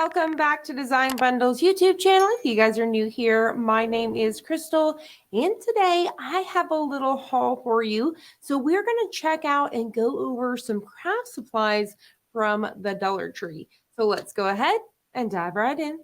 welcome back to Design Bundles YouTube channel. If you guys are new here, my name is Crystal, and today I have a little haul for you. So we're going to check out and go over some craft supplies from the Dollar Tree. So let's go ahead and dive right in.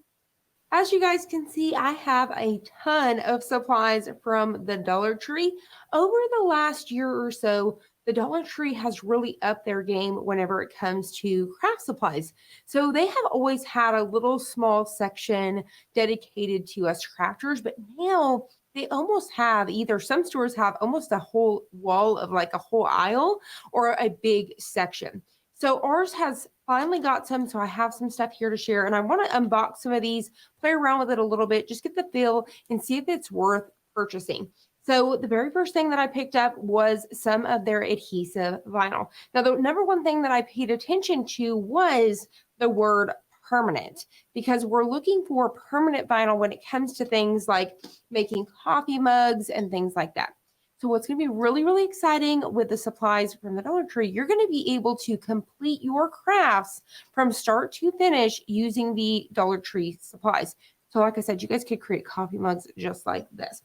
As you guys can see, I have a ton of supplies from the Dollar Tree. Over the last year or so, the Dollar Tree has really upped their game whenever it comes to craft supplies. So they have always had a little small section dedicated to us crafters, but now they almost have either some stores have almost a whole wall of like a whole aisle or a big section. So ours has finally got some, so I have some stuff here to share, and I want to unbox some of these, play around with it a little bit, just get the feel and see if it's worth purchasing. So the very first thing that I picked up was some of their adhesive vinyl. Now, the number one thing that I paid attention to was the word permanent, because we're looking for permanent vinyl when it comes to things like making coffee mugs and things like that. So what's going to be really, really exciting with the supplies from the Dollar Tree, you're going to be able to complete your crafts from start to finish using the Dollar Tree supplies. So like I said, you guys could create coffee mugs just like this.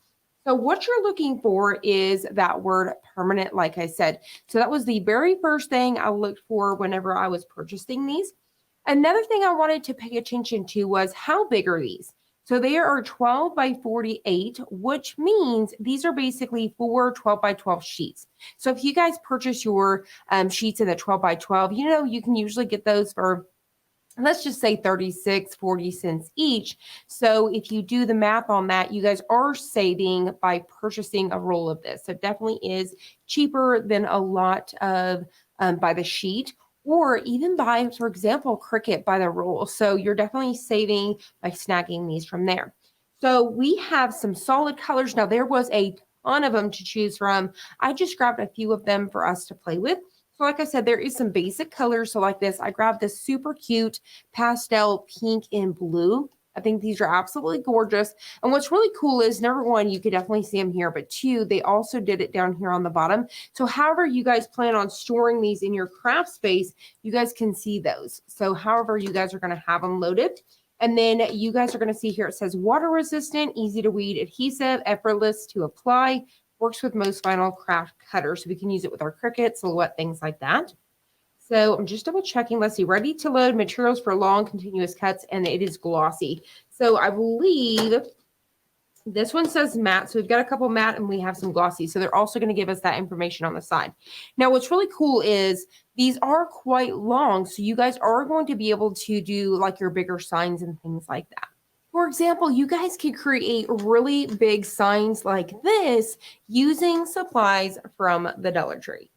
So what you're looking for is that word permanent, like I said. So that was the very first thing I looked for whenever I was purchasing these. Another thing I wanted to pay attention to was how big are these? So they are 12 by 48, which means these are basically 4 12 by 12 sheets. So if you guys purchase your sheets in the 12 by 12, you know, you can usually get those for, let's just say 36, 40 cents each. So if you do the math on that, you guys are saving by purchasing a roll of this. So it definitely is cheaper than a lot of by the sheet, or even by, for example, Cricut by the roll. So you're definitely saving by snagging these from there. So we have some solid colors. Now there was a ton of them to choose from. I just grabbed a few of them for us to play with. So like I said, there is some basic colors. So like this, I grabbed this super cute pastel pink and blue. I think these are absolutely gorgeous. And what's really cool is, number one, you could definitely see them here, but two, they also did it down here on the bottom. So however you guys plan on storing these in your craft space, you guys can see those. So however you guys are going to have them loaded. And then you guys are going to see here, it says water resistant, easy to weed adhesive, effortless to apply, works with most vinyl craft cutters. So we can use it with our Cricut, silhouette, things like that. So I'm just double checking. Let's see, ready to load, materials for long continuous cuts, and it is glossy. So I believe this one says matte. So we've got a couple matte and we have some glossy. So they're also going to give us that information on the side. Now, what's really cool is these are quite long. So you guys are going to be able to do like your bigger signs and things like that. For example, you guys could create really big signs like this using supplies from the Dollar Tree.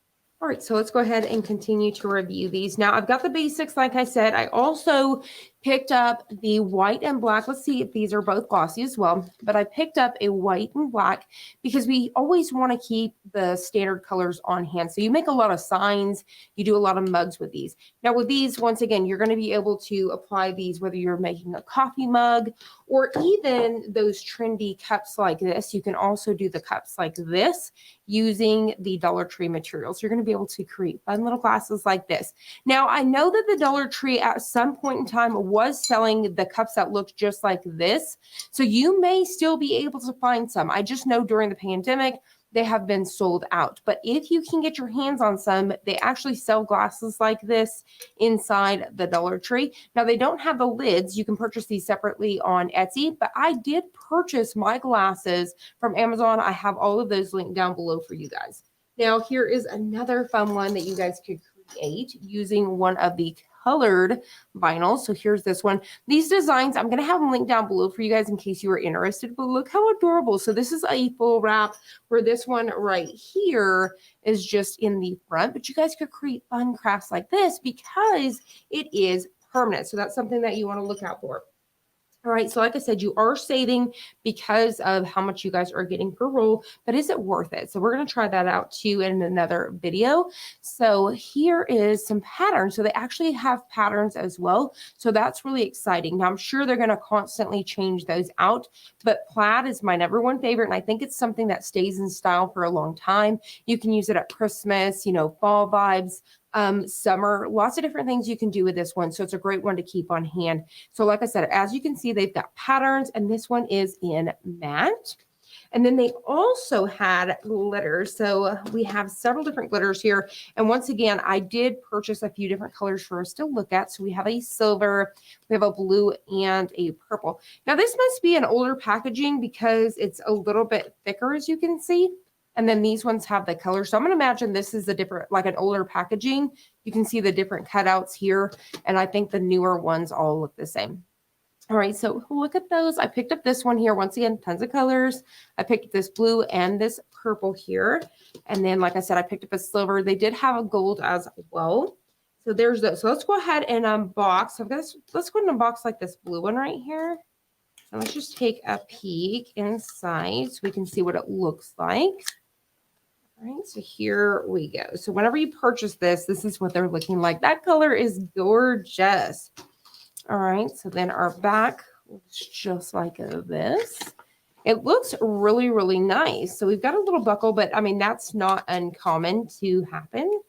All right, so let's go ahead and continue to review these. Now, I've got the basics, like I said. I also picked up the white and black. Let's see if these are both glossy as well. But I picked up a white and black because we always want to keep the standard colors on hand. So you make a lot of signs. You do a lot of mugs with these. Now, with these, once again, you're going to be able to apply these whether you're making a coffee mug or even those trendy cups like this. You can also do the cups like this using the Dollar Tree materials. You're going to be able to create fun little glasses like this. Now, I know that the Dollar Tree at some point in time was selling the cups that look just like this. So you may still be able to find some. I just know during the pandemic, they have been sold out. But if you can get your hands on some, they actually sell glasses like this inside the Dollar Tree. Now, they don't have the lids. You can purchase these separately on Etsy, but I did purchase my glasses from Amazon. I have all of those linked down below for you guys. Now, here is another fun one that you guys could create using one of the colored vinyl. So here's this one. These designs, I'm going to have them linked down below for you guys in case you are interested, but look how adorable. So this is a full wrap, where this one right here is just in the front, but you guys could create fun crafts like this because it is permanent. So that's something that you want to look out for. All right, so like I said, you are saving because of how much you guys are getting per roll, but is it worth it? So we're going to try that out too in another video. So here is some patterns. So they actually have patterns as well. So that's really exciting. Now I'm sure they're going to constantly change those out, but plaid is my number one favorite. And I think it's something that stays in style for a long time. You can use it at Christmas, you know, fall vibes. summer, lots of different things you can do with this one. So it's a great one to keep on hand. So like I said, as you can see, they've got patterns, and this one is in matte. And then they also had glitters. So we have several different glitters here. And once again, I did purchase a few different colors for us to look at. So we have a silver, we have a blue, and a purple. Now this must be an older packaging because it's a little bit thicker, as you can see. And then these ones have the color. So I'm going to imagine this is a different, like an older packaging. You can see the different cutouts here. And I think the newer ones all look the same. All right, so look at those. I picked up this one here. Once again, tons of colors. I picked up this blue and this purple here. And then, like I said, I picked up a silver. They did have a gold as well. So there's those. So let's go ahead and unbox. So let's go ahead and unbox like this blue one right here. And let's just take a peek inside so we can see what it looks like. All right, so here we go. So whenever you purchase this, this is what they're looking like. That color is gorgeous. All right, so then our back looks just like this. It looks really, really nice. So we've got a little buckle, but I mean, that's not uncommon to happen. I'm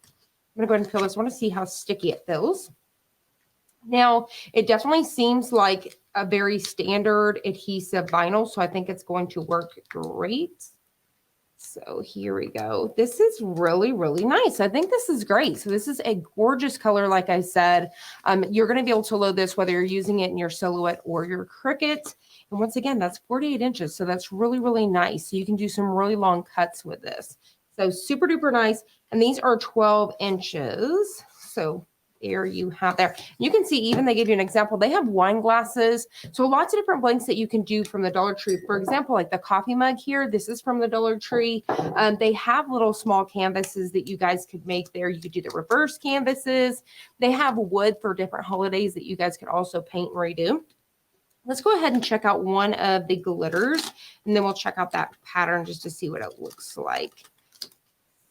gonna go ahead and feel this. I want to see how sticky it feels. Now, it definitely seems like a very standard adhesive vinyl, so I think it's going to work great. So here we go. This is really, really nice. I think this is great. So this is a gorgeous color. Like I said, you're going to be able to load this whether you're using it in your Silhouette or your Cricut. And once again, that's 48 inches. So that's really, really nice. So you can do some really long cuts with this. So super duper nice. And these are 12 inches. So there you have there. You can see even they give you an example. They have wine glasses. So lots of different blanks that you can do from the Dollar Tree. For example, like the coffee mug here. This is from the Dollar Tree. They have little small canvases that you guys could make there. You could do the reverse canvases. They have wood for different holidays that you guys could also paint and redo. Let's go ahead and check out one of the glitters, and then we'll check out that pattern just to see what it looks like.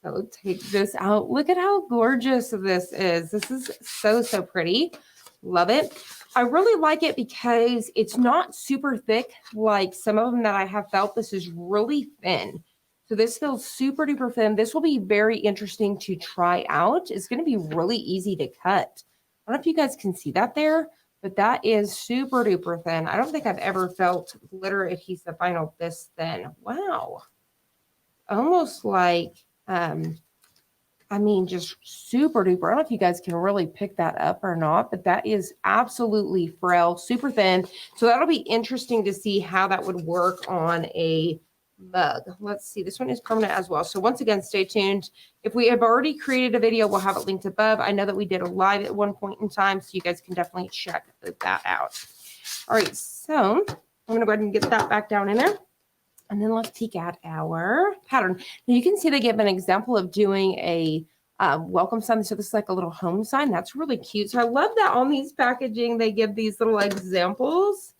So take this out. Look at how gorgeous this is. This is so, so pretty. Love it. I really like it because it's not super thick like some of them that I have felt. This is really thin. So this feels super duper thin. This will be very interesting to try out. It's going to be really easy to cut. I don't know if you guys can see that there, but that is super duper thin. I don't think I've ever felt glitter adhesive vinyl this thin. Wow. Almost like I mean, just super duper. I don't know if you guys can really pick that up or not, but that is absolutely frail, super thin. So that'll be interesting to see how that would work on a mug. Let's see. This one is permanent as well. So once again, stay tuned. If we have already created a video, we'll have it linked above. I know that we did a live at one point in time, so you guys can definitely check that out. All right. So I'm going to go ahead and get that back down in there. And then let's peek at our pattern. Now you can see they give an example of doing a welcome sign. So this is like a little home sign. That's really cute. So I love that on these packaging, they give these little examples.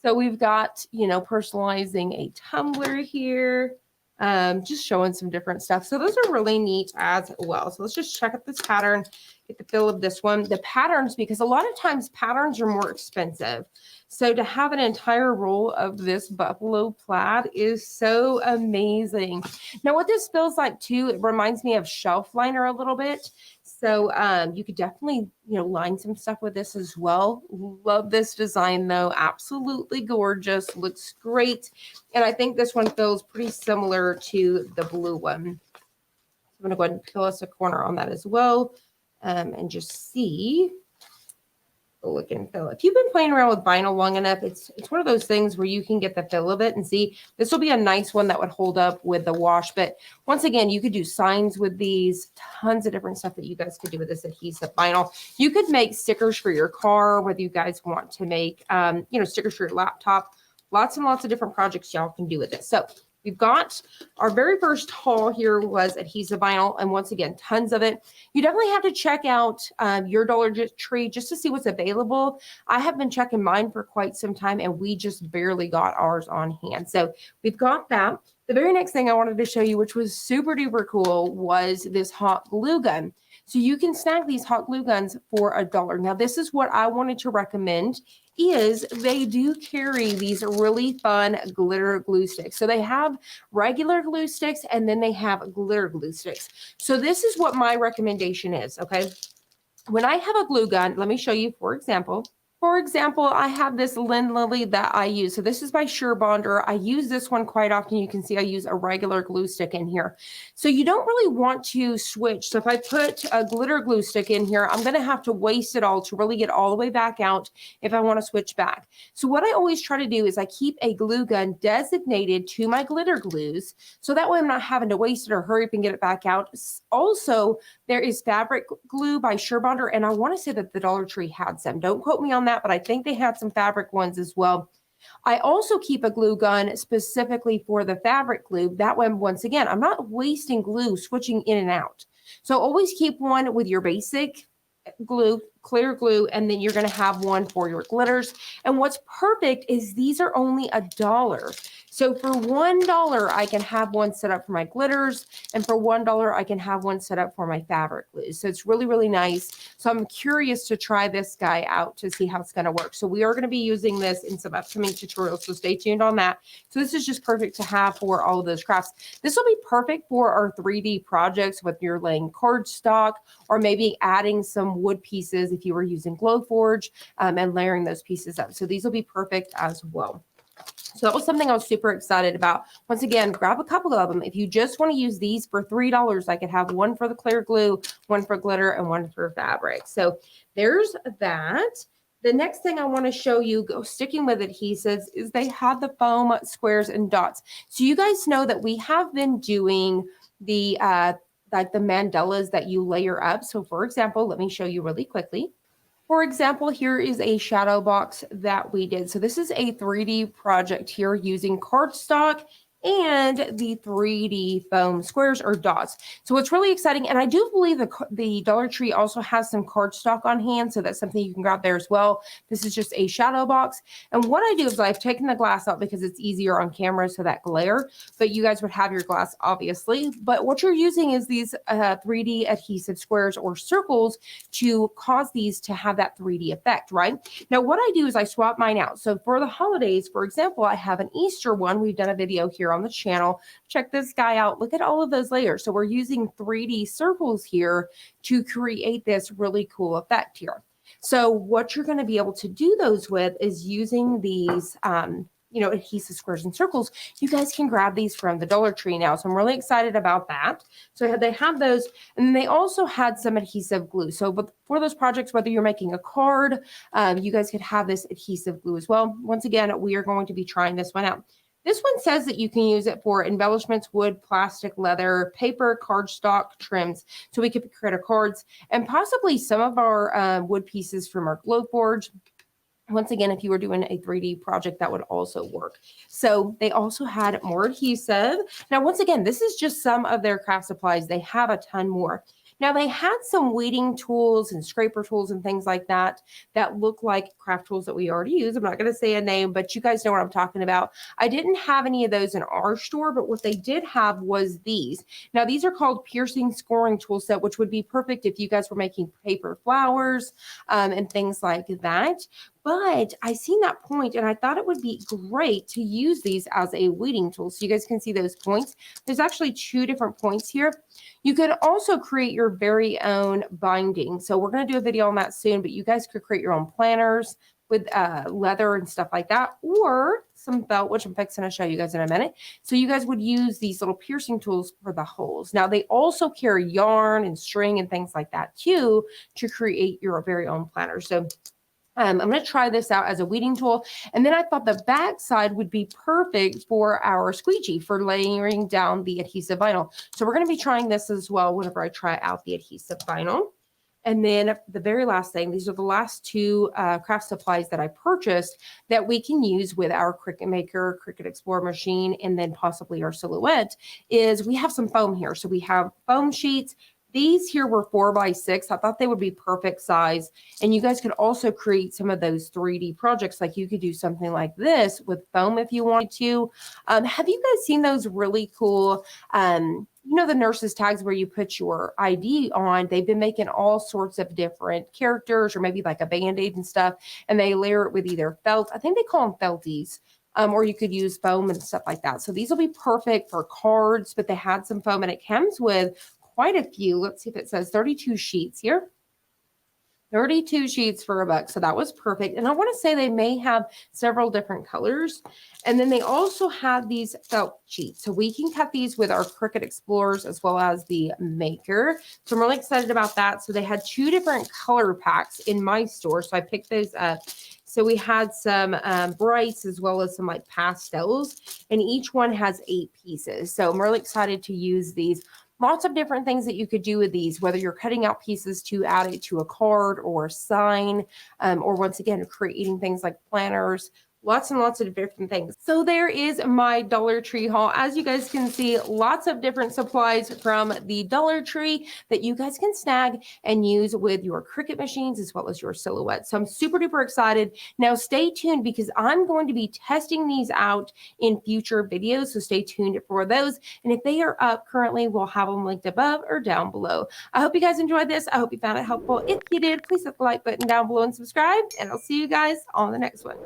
So we've got, you know, personalizing a tumbler here, just showing some different stuff. So those are really neat as well. So let's just check out this pattern, get the feel of this one. The patterns, because a lot of times patterns are more expensive. So to have an entire roll of this buffalo plaid is so amazing. Now what this feels like too, it reminds me of shelf liner a little bit. So you could definitely, you know, line some stuff with this as well. Love this design though. Absolutely gorgeous. Looks great. And I think this one feels pretty similar to the blue one. So I'm going to go ahead and peel us a corner on that as well and just see. Look and feel. If you've been playing around with vinyl long enough, it's one of those things where you can get the feel of it and see. This will be a nice one that would hold up with the wash. But once again, you could do signs with these, tons of different stuff that you guys could do with this adhesive vinyl. You could make stickers for your car, whether you guys want to make, you know, stickers for your laptop. Lots and lots of different projects y'all can do with this. So we've got our very first haul here was adhesive vinyl. And once again, tons of it. You definitely have to check out your Dollar Tree just to see what's available. I have been checking mine for quite some time and we just barely got ours on hand. So we've got that. The very next thing I wanted to show you, which was super duper cool, was this hot glue gun. So you can snag these hot glue guns for $1. Now, this is what I wanted to recommend is they do carry these really fun glitter glue sticks. So they have regular glue sticks and then they have glitter glue sticks. So this is what my recommendation is, okay? When I have a glue gun, let me show you, for example. For example, I have this Lynn Lily that I use. So this is my Sure Bonder. I use this one quite often. You can see I use a regular glue stick in here. So you don't really want to switch. So if I put a glitter glue stick in here, I'm going to have to waste it all to really get all the way back out if I want to switch back. So what I always try to do is I keep a glue gun designated to my glitter glues. So that way I'm not having to waste it or hurry up and get it back out. Also, there is fabric glue by Sure Bonder, and I want to say that the Dollar Tree had some. Don't quote me on that, but I think they had some fabric ones as well. I also keep a glue gun specifically for the fabric glue. That way, once again, I'm not wasting glue switching in and out. So always keep one with your basic glue, clear glue, and then you're going to have one for your glitters. And what's perfect is these are only $1. So for $1, I can have one set up for my glitters, and for $1, I can have one set up for my fabric glue. So it's really, really nice. So I'm curious to try this guy out to see how it's going to work. So we are going to be using this in some upcoming tutorials, so stay tuned on that. So this is just perfect to have for all of those crafts. This will be perfect for our 3D projects with your laying cardstock, or maybe adding some wood pieces if you were using Glowforge, and layering those pieces up. So these will be perfect as well. So that was something I was super excited about. Once again, grab a couple of them. If you just want to use these for $3, I could have one for the clear glue, one for glitter, and one for fabric. So there's that. The next thing I want to show you, sticking with adhesives, is they have the foam squares and dots. So you guys know that we have been doing the like the mandalas that you layer up. So for example, let me show you really quickly. For example, here is a shadow box that we did. So this is a 3D project here using cardstock and the 3D foam squares or dots. So it's really exciting. And I do believe the Dollar Tree also has some cardstock on hand. So that's something you can grab there as well. This is just a shadow box. And what I do is I've taken the glass out because it's easier on camera, so that glare, but you guys would have your glass obviously. But what you're using is these 3D adhesive squares or circles to cause these to have that 3D effect, right? Now, what I do is I swap mine out. So for the holidays, for example, I have an Easter one. We've done a video here on the channel. Check this guy out. Look at all of those layers. So we're using 3D circles here to create this really cool effect here. So what you're going to be able to do those with is using these adhesive squares and circles. You guys can grab these from the Dollar Tree now. So I'm really excited about that. So they have those, and they also had some adhesive glue. So for those projects, whether you're making a card, you guys could have this adhesive glue as well. Once again, we are going to be trying this one out. This one says that you can use it for embellishments, wood, plastic, leather, paper, cardstock, trims. So we could create our cards and possibly some of our wood pieces from our Glowforge. Once again, if you were doing a 3D project, that would also work. So they also had more adhesive. Now, once again, this is just some of their craft supplies. They have a ton more. Now, they had some weeding tools and scraper tools and things like that that look like craft tools that we already use. I'm not going to say a name, but you guys know what I'm talking about. I didn't have any of those in our store, but what they did have was these. Now, these are called piercing scoring tool set, which would be perfect if you guys were making paper flowers and things like that. But I seen that point and I thought it would be great to use these as a weeding tool. So you guys can see those points. There's actually 2 different points here. You could also create your very own binding. So we're going to do a video on that soon, but you guys could create your own planners with leather and stuff like that, or some felt, which I'm fixing to show you guys in a minute. So you guys would use these little piercing tools for the holes. Now they also carry yarn and string and things like that too to create your very own planner. So I'm going to try this out as a weeding tool. And then I thought the back side would be perfect for our squeegee for layering down the adhesive vinyl. So we're going to be trying this as well whenever I try out the adhesive vinyl. And then the very last thing, these are the last 2 craft supplies that I purchased that we can use with our Cricut Maker, Cricut Explorer machine, and then possibly our Silhouette, is we have some foam here. So we have foam sheets. These here were 4x6. I thought they would be perfect size. And you guys could also create some of those 3D projects. Like you could do something like this with foam if you wanted to. Have you guys seen those really cool, you know, the nurses tags where you put your ID on, they've been making all sorts of different characters or maybe like a Band-Aid and stuff, and they layer it with either felt, I think they call them felties, or you could use foam and stuff like that. So these will be perfect for cards, but they had some foam and it comes with quite a few. Let's see if it says 32 sheets here. 32 sheets for $1. So that was perfect. And I want to say they may have several different colors. And then they also have these felt sheets. So we can cut these with our Cricut Explorers as well as the Maker. So I'm really excited about that. So they had 2 different color packs in my store. So I picked those up. So we had some brights as well as some like pastels. And each one has 8 pieces. So I'm really excited to use these. Lots of different things that you could do with these, whether you're cutting out pieces to add it to a card or a sign, or once again, creating things like planners. Lots and lots of different things. So there is my Dollar Tree haul. As you guys can see, lots of different supplies from the Dollar Tree that you guys can snag and use with your Cricut machines as well as your silhouettes. So I'm super duper excited. Now stay tuned because I'm going to be testing these out in future videos. So stay tuned for those. And if they are up currently, we'll have them linked above or down below. I hope you guys enjoyed this. I hope you found it helpful. If you did, please hit the like button down below and subscribe. And I'll see you guys on the next one.